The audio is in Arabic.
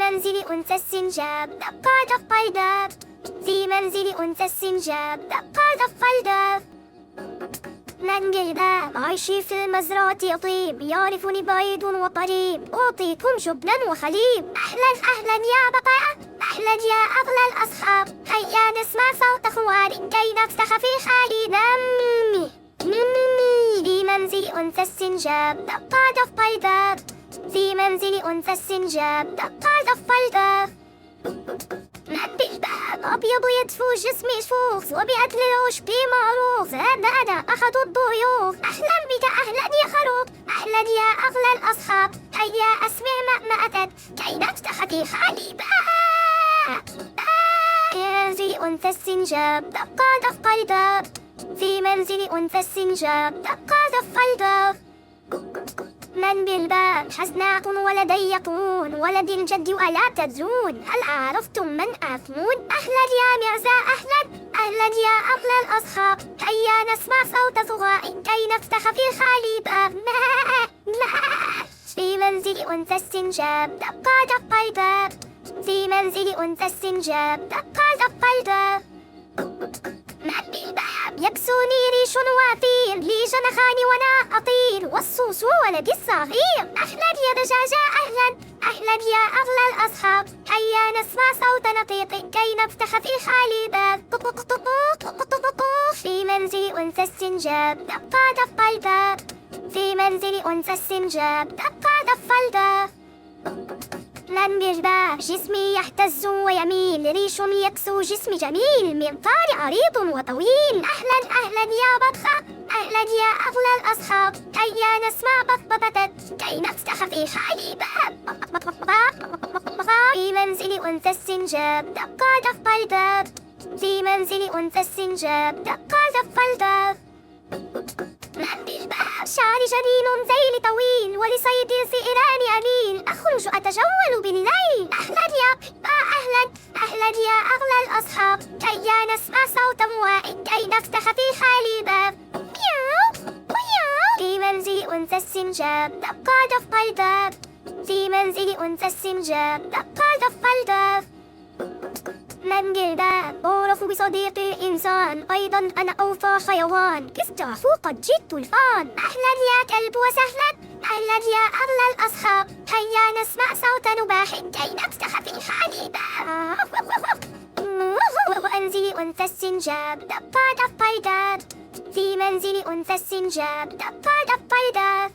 منزل أنثى السنجاب دق دق الباب. في منزل أنثى السنجاب دق دق الباب. من بالباب عيشي في المزرعة يطيب، يعرفني بعيد وقريب، أعطيكم جبنا وخليب. أهلا أهلا يا بقاء، أهلا يا أغلى الأصحاب، هيا نسمع صوت خواري كي نفتخ في حالي. نمي في منزل أنثى السنجاب دق دق الباب. في منزل أنثى السنجاب دق دق الباب. من بالباب أبيض يدفو جسمي شفوف، وبأكل العشب معروف، هذا أنا أحد الضيوف. أهلا بك أهلا يا خروف، أهلا يا أغلى الأصحاب، هيا أسمع مأمأة كي نفتح في حالي. في منزل أنثى السنجاب دق دق الباب. في منزل أنثى السنجاب دق دق الباب. من بالباب حزناق ولدي يقول، ولدي الجد ولا تدرون، هل عرفتم من آثمون؟ أهلا يا معزة أهلا، أهلا يا أغلى الأصحاب، هيا نسمع صوت صغاء كي نفتح في حالي باب. في منزل أنثى السنجاب دق دق الباب. في منزل أنثى السنجاب دق دق الباب. من بالباب يكسوني ريش وافير، لي جناحان وانا اطير، والصوص ولدي الصغير. اهلا يا دجاجة اهلا، اهلا يا اغلى الاصحاب، هيا نسمع صوت نقيق كي نفتح في حالي باب. في منزل انثى السنجاب دق دق الباب. في منزل انثى السنجاب دق دق الباب. من بالباب جسمي يهتز ويميل، ريش يكسو جسمي جميل، منقار عريض وطويل. أهلا أهلا يا بطخة، أهلا يا أغلى الأصحاب، هيا نسمع بطبطة كي نفتح في حالي باب. في منزل أنثى السنجاب دق دق الباب. في منزل أنثى السنجاب دق دق الباب. من بالباب شعري جميل ذيل طويل، ولصيد الثئران أميل، أخرج أتجول بالليل. أهلا يا أحباء أهلا، أهلا يا أغلى الأصحاب، هيا نسمع صوت مواء كي نفتح في حالي باب. مياو مياو. في منزل أنثى السنجاب دق دق الباب. في منزل أنثى السنجاب دق دق الباب. من بالباب أعرف بصديقي إنسان، أيضا أنا أوفى حيوان، كسرى فوق جئت الفان. أهلا يا كلب وسهلا، أهلا يا أغلى الأصحاب، هيا نسمع صوت نباح كي نفتح في حالي باب. منزل أنثى السنجاب دق دق الباب. في منزل أنثى السنجاب دق دق الباب.